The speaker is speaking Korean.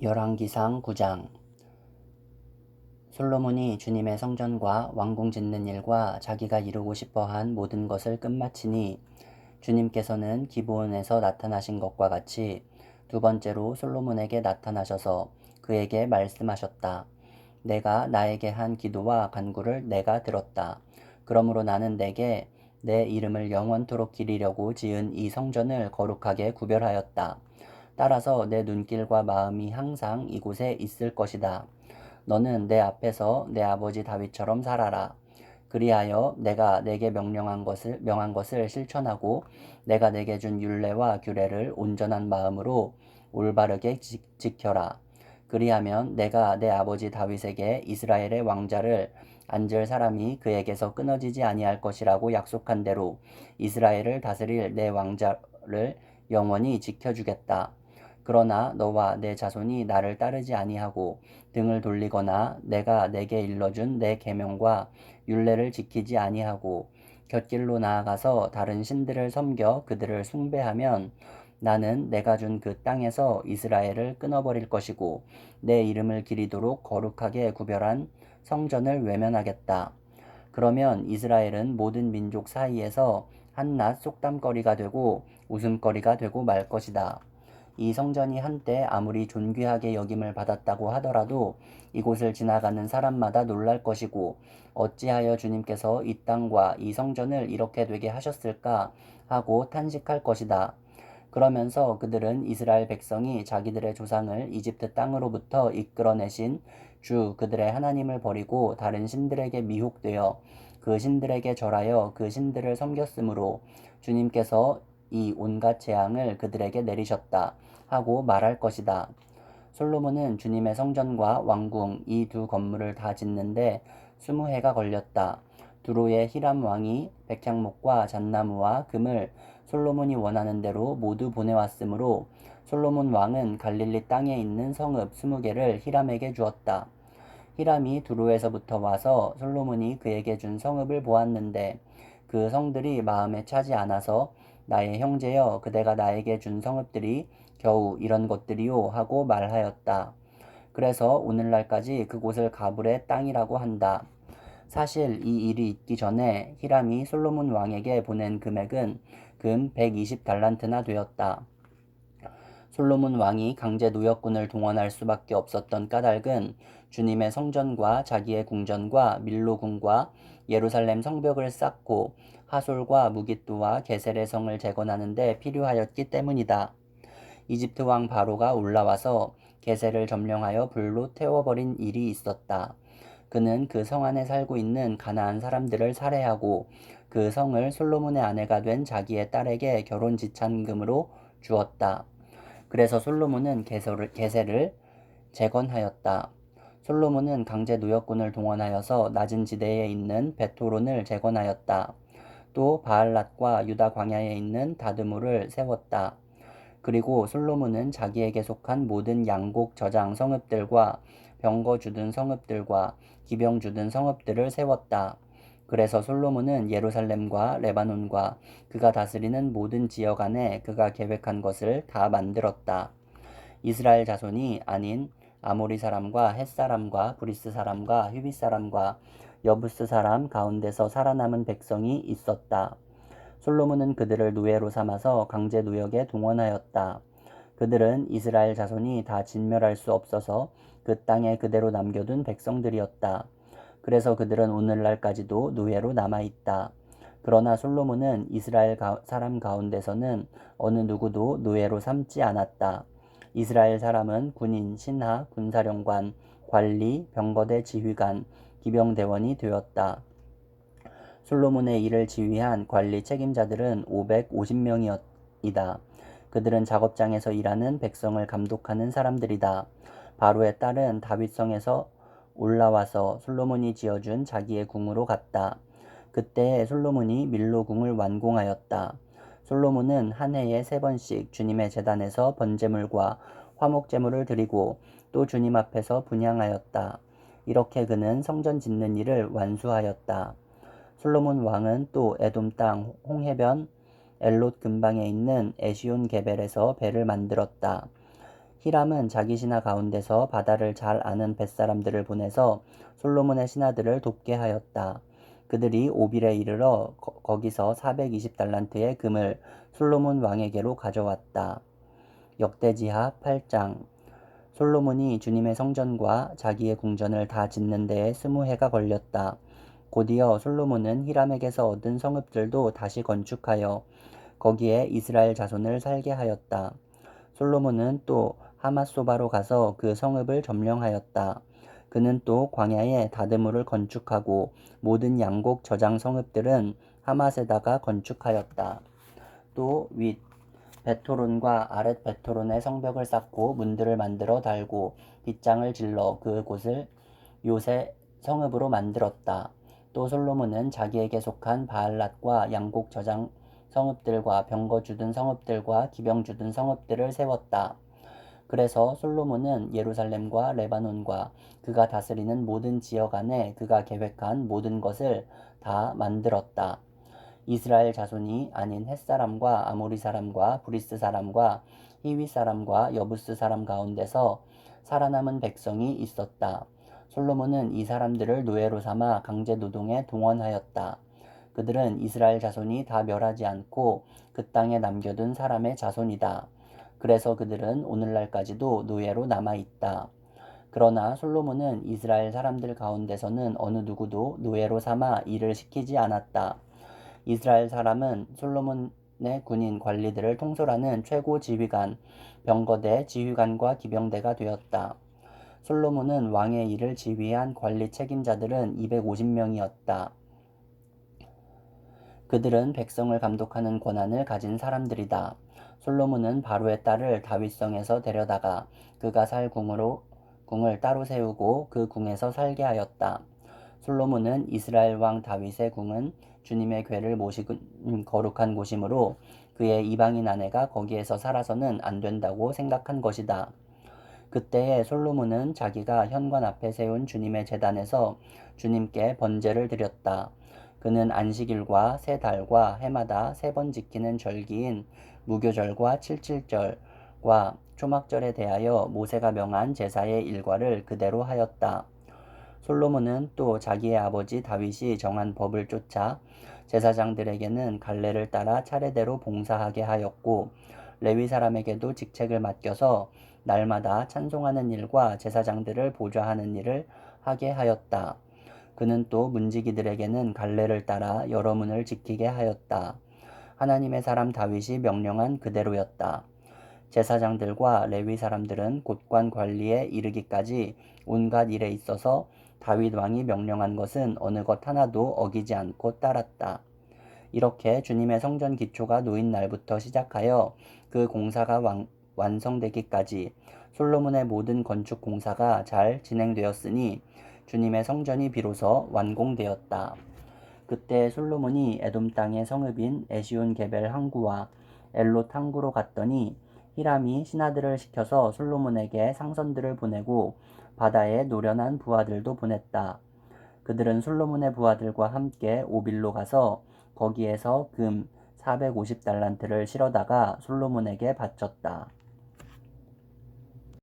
열왕기상 9장. 솔로몬이 주님의 성전과 왕궁 짓는 일과 자기가 이루고 싶어한 모든 것을 끝마치니 주님께서는 기브온에서 나타나신 것과 같이 두 번째로 솔로몬에게 나타나셔서 그에게 말씀하셨다. 내가 나에게 한 기도와 간구를 내가 들었다. 그러므로 나는 내게 내 이름을 영원토록 기리려고 지은 이 성전을 거룩하게 구별하였다. 따라서 내 눈길과 마음이 항상 이곳에 있을 것이다. 너는 내 앞에서 내 아버지 다윗처럼 살아라. 그리하여 내가 내게 명한 것을 실천하고 내가 내게 준 율례와 규례를 온전한 마음으로 올바르게 지켜라. 그리하면 내가 내 아버지 다윗에게 이스라엘의 왕자를 앉을 사람이 그에게서 끊어지지 아니할 것이라고 약속한 대로 이스라엘을 다스릴 내 왕자를 영원히 지켜주겠다. 그러나 너와 내 자손이 나를 따르지 아니하고 등을 돌리거나 내가 내게 일러준 내 계명과 율례를 지키지 아니하고 곁길로 나아가서 다른 신들을 섬겨 그들을 숭배하면 나는 내가 준 그 땅에서 이스라엘을 끊어버릴 것이고 내 이름을 기리도록 거룩하게 구별한 성전을 외면하겠다. 그러면 이스라엘은 모든 민족 사이에서 한낱 속담거리가 되고 웃음거리가 되고 말 것이다. 이 성전이 한때 아무리 존귀하게 여김을 받았다고 하더라도 이곳을 지나가는 사람마다 놀랄 것이고 어찌하여 주님께서 이 땅과 이 성전을 이렇게 되게 하셨을까 하고 탄식할 것이다. 그러면서 그들은 이스라엘 백성이 자기들의 조상을 이집트 땅으로부터 이끌어내신 주 그들의 하나님을 버리고 다른 신들에게 미혹되어 그 신들에게 절하여 그 신들을 섬겼으므로 주님께서 이 온갖 재앙을 그들에게 내리셨다 하고 말할 것이다. 솔로몬은 주님의 성전과 왕궁 이 두 건물을 다 짓는데 20해가 걸렸다. 두로의 히람 왕이 백향목과 잣나무와 금을 솔로몬이 원하는 대로 모두 보내왔으므로 솔로몬 왕은 갈릴리 땅에 있는 성읍 20개를 히람에게 주었다. 히람이 두로에서부터 와서 솔로몬이 그에게 준 성읍을 보았는데 그 성들이 마음에 차지 않아서 나의 형제여 그대가 나에게 준 성읍들이 겨우 이런 것들이요 하고 말하였다. 그래서 오늘날까지 그곳을 가불의 땅이라고 한다. 사실 이 일이 있기 전에 히람이 솔로몬 왕에게 보낸 금액은 금 120달란트나 되었다. 솔로몬 왕이 강제 노역군을 동원할 수밖에 없었던 까닭은 주님의 성전과 자기의 궁전과 밀로궁과 예루살렘 성벽을 쌓고 하솔과 무깃도와 게셀의 성을 재건하는 데 필요하였기 때문이다. 이집트 왕 바로가 올라와서 게셀을 점령하여 불로 태워버린 일이 있었다. 그는 그 성 안에 살고 있는 가나안 사람들을 살해하고 그 성을 솔로몬의 아내가 된 자기의 딸에게 결혼 지참금으로 주었다. 그래서 솔로몬은 게셀을 재건하였다. 솔로몬은 강제 노역군을 동원하여서 낮은 지대에 있는 베토론을 재건하였다. 또 바알랏과 유다 광야에 있는 다드모를 세웠다. 그리고 솔로몬은 자기에게 속한 모든 양곡 저장 성읍들과 병거 주둔 성읍들과 기병 주둔 성읍들을 세웠다. 그래서 솔로몬은 예루살렘과 레바논과 그가 다스리는 모든 지역 안에 그가 계획한 것을 다 만들었다. 이스라엘 자손이 아닌 아모리 사람과 헷 사람과 브리스 사람과 휘빗 사람과 여부스 사람 가운데서 살아남은 백성이 있었다. 솔로몬은 그들을 노예로 삼아서 강제 노역에 동원하였다. 그들은 이스라엘 자손이 다 진멸할 수 없어서 그 땅에 그대로 남겨둔 백성들이었다. 그래서 그들은 오늘날까지도 노예로 남아있다. 그러나 솔로몬은 이스라엘 사람 가운데서는 어느 누구도 노예로 삼지 않았다. 이스라엘 사람은 군인, 신하, 군사령관, 관리, 병거대 지휘관, 기병대원이 되었다. 솔로몬의 일을 지휘한 관리 책임자들은 550명이다. 그들은 작업장에서 일하는 백성을 감독하는 사람들이다. 바로의 딸은 다윗성에서 올라와서 솔로몬이 지어준 자기의 궁으로 갔다. 그때 솔로몬이 밀로궁을 완공하였다. 솔로몬은 한 해에 3번씩 주님의 제단에서 번제물과 화목제물을 드리고 또 주님 앞에서 분향하였다. 이렇게 그는 성전 짓는 일을 완수하였다. 솔로몬 왕은 또 에돔 땅 홍해변 엘롯 근방에 있는 에시온 게벨에서 배를 만들었다. 히람은 자기 신하 가운데서 바다를 잘 아는 뱃사람들을 보내서 솔로몬의 신하들을 돕게 하였다. 그들이 오빌에 이르러 거기서 420달란트의 금을 솔로몬 왕에게로 가져왔다. 역대지하 8장. 솔로몬이 주님의 성전과 자기의 궁전을 다 짓는 데에 20해가 걸렸다. 곧이어 솔로몬은 히람에게서 얻은 성읍들도 다시 건축하여 거기에 이스라엘 자손을 살게 하였다. 솔로몬은 또 하맛소바로 가서 그 성읍을 점령하였다. 그는 또 광야에 다드물을 건축하고 모든 양곡 저장 성읍들은 하맛에다가 건축하였다. 또 윗 베토론과 아랫 베토론의 성벽을 쌓고 문들을 만들어 달고 빗장을 질러 그곳을 요새 성읍으로 만들었다. 또 솔로몬은 자기에게 속한 바알랏과 양곡 저장 성읍들과 병거 주둔 성읍들과 기병 주둔 성읍들을 세웠다. 그래서 솔로몬은 예루살렘과 레바논과 그가 다스리는 모든 지역 안에 그가 계획한 모든 것을 다 만들었다. 이스라엘 자손이 아닌 헷사람과 아모리 사람과 브리스 사람과 히위 사람과 여부스 사람 가운데서 살아남은 백성이 있었다. 솔로몬은 이 사람들을 노예로 삼아 강제 노동에 동원하였다. 그들은 이스라엘 자손이 다 멸하지 않고 그 땅에 남겨둔 사람의 자손이다. 그래서 그들은 오늘날까지도 노예로 남아있다. 그러나 솔로몬은 이스라엘 사람들 가운데서는 어느 누구도 노예로 삼아 일을 시키지 않았다. 이스라엘 사람은 솔로몬의 군인 관리들을 통솔하는 최고 지휘관, 병거대 지휘관과 기병대가 되었다. 솔로몬은 왕의 일을 지휘한 관리 책임자들은 250명이었다. 그들은 백성을 감독하는 권한을 가진 사람들이다. 솔로몬은 바로의 딸을 다윗성에서 데려다가 그가 살 궁을 따로 세우고 그 궁에서 살게 하였다. 솔로몬은 이스라엘 왕 다윗의 궁은 주님의 궤를 모시는 거룩한 곳이므로 그의 이방인 아내가 거기에서 살아서는 안 된다고 생각한 것이다. 그때에 솔로몬은 자기가 현관 앞에 세운 주님의 제단에서 주님께 번제를 드렸다. 그는 안식일과 세 달과 해마다 3번 지키는 절기인 무교절과 칠칠절과 초막절에 대하여 모세가 명한 제사의 일과를 그대로 하였다. 솔로몬은 또 자기의 아버지 다윗이 정한 법을 쫓아 제사장들에게는 갈래를 따라 차례대로 봉사하게 하였고 레위 사람에게도 직책을 맡겨서 날마다 찬송하는 일과 제사장들을 보좌하는 일을 하게 하였다. 그는 또 문지기들에게는 갈래를 따라 여러 문을 지키게 하였다. 하나님의 사람 다윗이 명령한 그대로였다. 제사장들과 레위 사람들은 곳관 관리에 이르기까지 온갖 일에 있어서 다윗 왕이 명령한 것은 어느 것 하나도 어기지 않고 따랐다. 이렇게 주님의 성전 기초가 놓인 날부터 시작하여 그 공사가 완성되기까지 솔로몬의 모든 건축 공사가 잘 진행되었으니 주님의 성전이 비로소 완공되었다. 그때 솔로몬이 에돔 땅의 성읍인 에시온 게벨 항구와 엘롯 항구로 갔더니 히람이 신하들을 시켜서 솔로몬에게 상선들을 보내고 바다에 노련한 부하들도 보냈다. 그들은 솔로몬의 부하들과 함께 오빌로 가서 거기에서 금 450달란트를 실어다가 솔로몬에게 바쳤다.